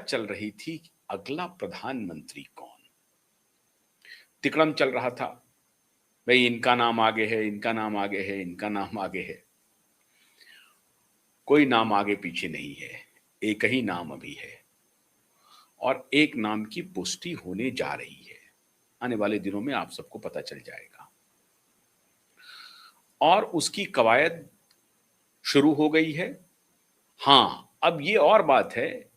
चल रही थी कि अगला प्रधानमंत्री कौन। तिकड़म चल रहा था, भाई इनका नाम आगे है, इनका नाम आगे है, इनका नाम आगे है। कोई नाम आगे पीछे नहीं है, एक ही नाम अभी है और एक नाम की पुष्टि होने जा रही है। आने वाले दिनों में आप सबको पता चल जाएगा और उसकी कवायद शुरू हो गई है। हाँ, अब ये और बात है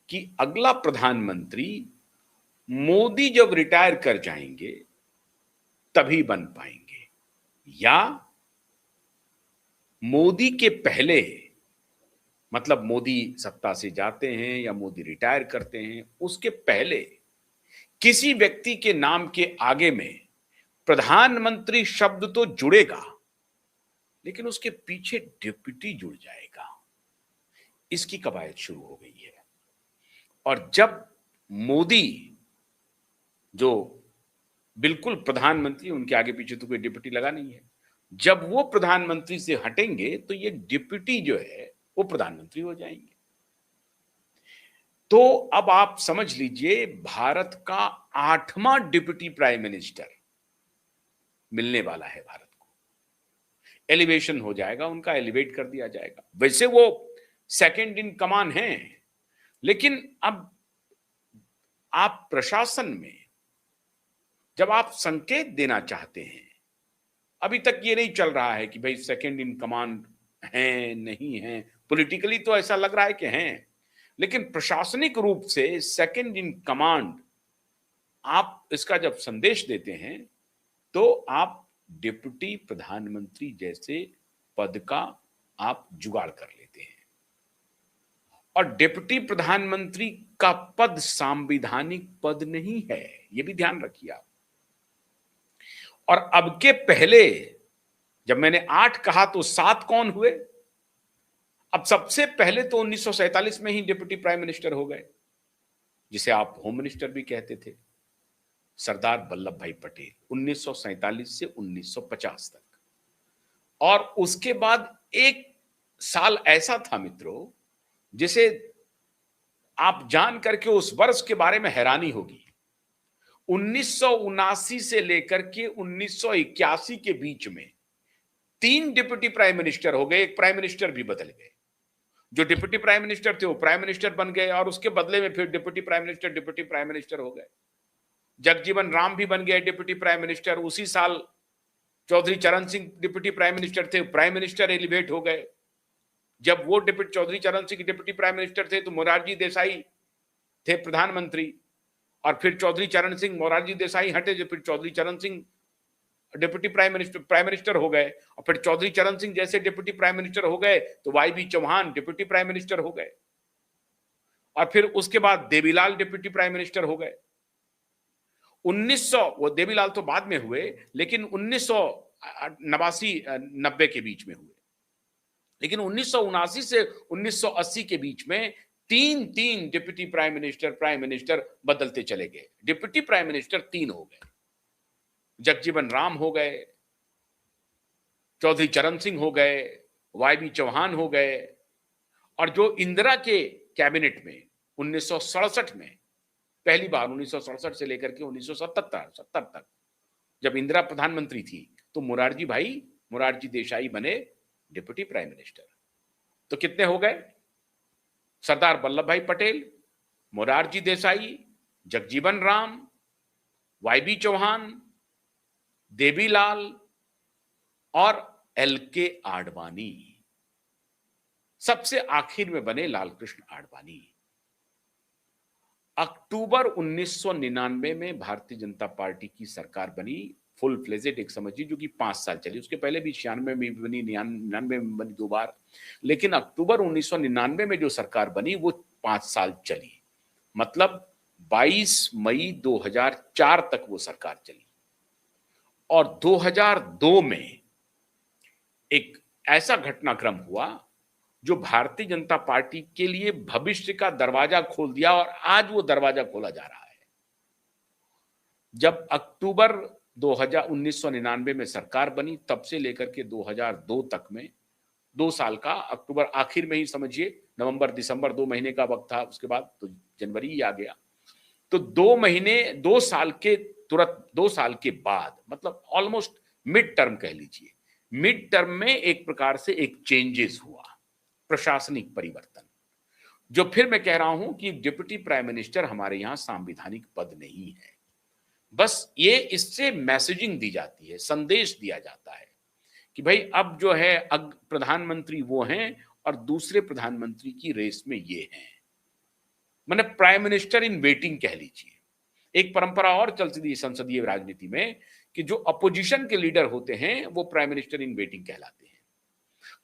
कि अगला प्रधानमंत्री मोदी जब रिटायर कर जाएंगे तभी बन पाएंगे, या मोदी के पहले, मतलब मोदी सत्ता से जाते हैं या मोदी रिटायर करते हैं, उसके पहले किसी व्यक्ति के नाम के आगे में प्रधानमंत्री शब्द तो जुड़ेगा, लेकिन उसके पीछे डिप्टी जुड़ जाएगा। इसकी कवायद शुरू हो गई है। और जब मोदी, जो बिल्कुल प्रधानमंत्री, उनके आगे पीछे तो कोई डिप्टी लगा नहीं है, जब वो प्रधानमंत्री से हटेंगे तो ये डिप्टी जो है वो प्रधानमंत्री हो जाएंगे। तो अब आप समझ लीजिए, भारत का 8वां डिप्टी प्राइम मिनिस्टर मिलने वाला है भारत को। एलिवेशन हो जाएगा उनका, एलिवेट कर दिया जाएगा। वैसे वो सेकंड इन कमान हैं, लेकिन अब आप प्रशासन में जब आप संकेत देना चाहते हैं, अभी तक ये नहीं चल रहा है कि भाई सेकंड इन कमांड हैं नहीं हैं, पॉलिटिकली तो ऐसा लग रहा है कि हैं, लेकिन प्रशासनिक रूप से सेकंड इन कमांड आप इसका जब संदेश देते हैं तो आप डिप्टी प्रधानमंत्री जैसे पद का आप जुगाड़ कर लेते हैं। और डिप्टी प्रधानमंत्री का पद संवैधानिक पद नहीं है, यह भी ध्यान रखिए आप। और अब के पहले जब मैंने 8 कहा तो 7 कौन हुए? अब सबसे पहले तो 1947 में ही डिप्टी प्राइम मिनिस्टर हो गए, जिसे आप होम मिनिस्टर भी कहते थे, सरदार वल्लभ भाई पटेल, 1947 से 1950 तक। और उसके बाद एक साल ऐसा था मित्रों, जिसे आप जान करके उस वर्ष के बारे में हैरानी होगी। 1979 से लेकर के 1981 के बीच में 3 डिप्टी प्राइम मिनिस्टर हो गए, एक प्राइम मिनिस्टर भी बदल गए। जो डिप्टी प्राइम मिनिस्टर थे वो प्राइम मिनिस्टर बन गए और उसके बदले में फिर डिप्टी प्राइम मिनिस्टर हो गए। जगजीवन राम भी बन गए डिप्टी प्राइम मिनिस्टर। उसी साल चौधरी चरण सिंह डिप्टी प्राइम मिनिस्टर थे, प्राइम मिनिस्टर एलिवेट हो गए। जब वो चौधरी चरण सिंह डिप्टी प्राइम मिनिस्टर थे तो मोरारजी देसाई थे प्रधानमंत्री, और फिर चौधरी चरण सिंह, मोरारजी देसाई हटे, जो फिर चौधरी चरण सिंह डिप्टी प्राइम मिनिस्टर हो गए, और फिर चौधरी चरण सिंह जैसे डिप्टी प्राइम मिनिस्टर हो गए तो वाई.बी. चौहान डिप्टी प्राइम मिनिस्टर हो गए, और फिर उसके बाद देवीलाल डिप्टी प्राइम मिनिस्टर हो गए। 1900, वो देवीलाल तो बाद में हुए, लेकिन 1989 के बीच में हुए। लेकिन 1979 से 1980 के बीच में 3 डिप्टी प्राइम मिनिस्टर बदलते चले गए। डिप्टी प्राइम मिनिस्टर 3 हो गए, जगजीवन राम हो गए, चौधरी चरण सिंह हो गए, वाई.बी. चौहान हो गए, और जो इंदिरा के कैबिनेट में 1967 में पहली बार, 1967 से लेकर के 1970 तक जब इंदिरा प्रधानमंत्री थी तो मोरारजी देसाई बने डिप्टी प्राइम मिनिस्टर। तो कितने हो गए? सरदार वल्लभ भाई पटेल, मोरारजी देसाई, जगजीवन राम, वाई.बी. चौहान, देवीलाल और एल.के. आडवाणी। सबसे आखिर में बने लालकृष्ण आडवाणी। अक्टूबर 1999 में भारतीय जनता पार्टी की सरकार बनी, फुल फ्लेजेड, एक समझिए, जो कि 5 साल चली। उसके पहले भी 96 में बनी, 99 में बनी 2 बार, लेकिन अक्टूबर 1999 में जो सरकार बनी वो 5 साल चली। मतलब 22 मई 2004 तक वो सरकार चली। और 2002 में एक ऐसा घटनाक्रम हुआ जो भारतीय जनता पार्टी के लिए भविष्य का दरवाजा खोल दिया, और आज वो दरवाजा खोला जा रहा है। जब अक्टूबर 1999 में सरकार बनी, तब से लेकर के 2002 तक में 2 साल का, अक्टूबर आखिर में ही समझिए नवंबर दिसंबर 2 महीने का वक्त था, उसके बाद तो जनवरी ही आ गया। तो 2 महीने 2 साल के तुरंत 2 साल के बाद मतलब ऑलमोस्ट मिड टर्म कह लीजिए, मिड टर्म में एक प्रकार से एक चेंजेस हुआ, प्रशासनिक परिवर्तन। जो फिर मैं कह रहा हूं कि डिप्टी प्राइम मिनिस्टर हमारे यहां संवैधानिक पद नहीं है। बस ये इससे मैसेजिंग दी जाती है, संदेश दिया जाता है कि भाई अब जो है प्रधानमंत्री वो हैं और दूसरे प्रधानमंत्री की रेस में ये हैं। मैंने प्राइम मिनिस्टर इन वेटिंग कह लीजिए। एक परंपरा और चलती थी संसदीय राजनीति में कि जो अपोजिशन के लीडर होते हैं वो प्राइम मिनिस्टर इन वेटिंग कहलाते हैं।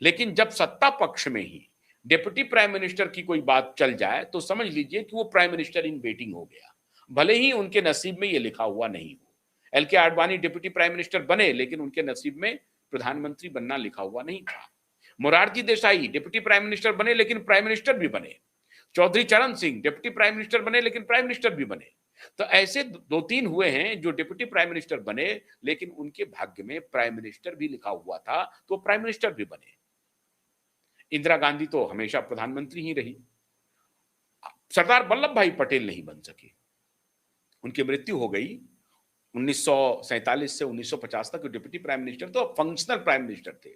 लेकिन जब सत्ता पक्ष में ही डिप्टी प्राइम मिनिस्टर की कोई बात चल जाए तो समझ लीजिए कि वो प्राइम मिनिस्टर इन वेटिंग हो गया, भले ही उनके नसीब में ये लिखा हुआ नहीं हो। एल के आडवाणी डिप्टी प्राइम मिनिस्टर बने लेकिन उनके नसीब में प्रधानमंत्री बनना लिखा हुआ नहीं था। Morarji Desai deputy prime minister बने लेकिन प्राइम मिनिस्टर भी बने। चौधरी चरण सिंह डिप्टी प्राइम मिनिस्टर बने लेकिन प्राइम मिनिस्टर भी बने। तो ऐसे 2-3 हुए हैं जो डिप्टी प्राइम मिनिस्टर बने लेकिन उनके भाग्य में प्राइम मिनिस्टर भी लिखा हुआ था तो प्राइम मिनिस्टर भी बने। इंदिरा गांधी तो हमेशा प्रधानमंत्री ही रही। सरदार वल्लभ भाई पटेल नहीं बन सके, उनकी मृत्यु हो गई 1947 से 1950 तक। डिप्टी प्राइम मिनिस्टर तो फंक्शनल प्राइम मिनिस्टर थे,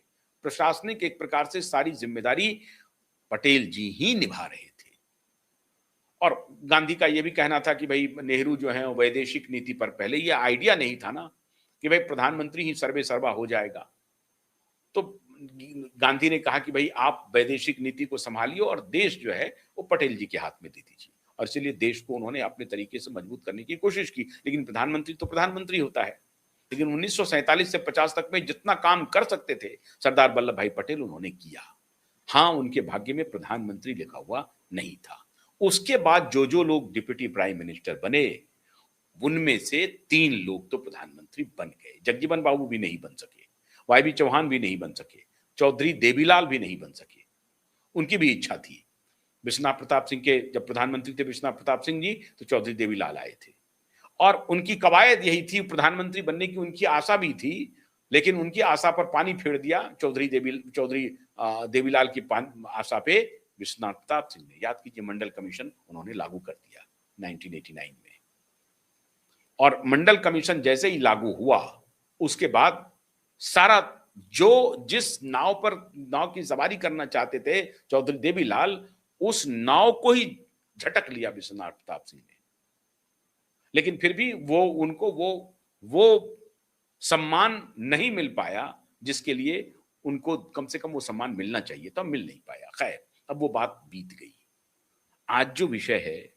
प्रशासनिक एक प्रकार से सारी जिम्मेदारी पटेल जी ही निभा रहे थे। और गांधी का यह भी कहना था कि भाई नेहरू जो है वैदेशिक नीति पर, पहले यह आइडिया नहीं था ना कि भाई प्रधानमंत्री ही सर्वे सर्वा हो जाएगा। तो गांधी ने कहा कि भाई आप वैदेशिक नीति को संभालिए और देश जो है वो पटेल जी के हाथ में दे दीजिए। और इसलिए देश को उन्होंने अपने तरीके से मजबूत करने की कोशिश की। लेकिन प्रधानमंत्री तो प्रधानमंत्री होता है। लेकिन 1947 से 50 तक में जितना काम कर सकते थे सरदार वल्लभ भाई पटेल उन्होंने किया। हाँ, उनके भाग्य में प्रधानमंत्री लिखा हुआ नहीं था। उसके बाद जो लोग डिप्टी प्राइम मिनिस्टर बने उनमें से 3 लोग तो प्रधानमंत्री बन गए। जगजीवन बाबू भी नहीं बन सके, वाई बी चौहान भी नहीं बन सके, चौधरी देवीलाल भी नहीं बन सके। उनकी भी इच्छा थी। विश्वनाथ प्रताप सिंह के जब प्रधानमंत्री थे विश्वनाथ प्रताप सिंह जी, तो चौधरी देवीलाल आए थे और उनकी कवायद यही थी प्रधानमंत्री बनने की, उनकी आशा भी थी। लेकिन उनकी आशा पर पानी फेर दिया चौधरी देवीलाल की आशा पे विश्वनाथ प्रताप सिंह ने। याद कीजिए मंडल कमीशन उन्होंने लागू कर दिया 1989 में। और मंडल कमीशन जैसे ही लागू हुआ उसके बाद सारा जो जिस नाव की सवारी करना चाहते थे चौधरी देवीलाल, उस नाव को ही झटक लिया विश्वनाथ प्रताप सिंह ने। लेकिन फिर भी उनको वो सम्मान नहीं मिल पाया जिसके लिए उनको कम से कम वो सम्मान मिलना चाहिए था, मिल नहीं पाया। खैर, अब वो बात बीत गई। आज जो विषय है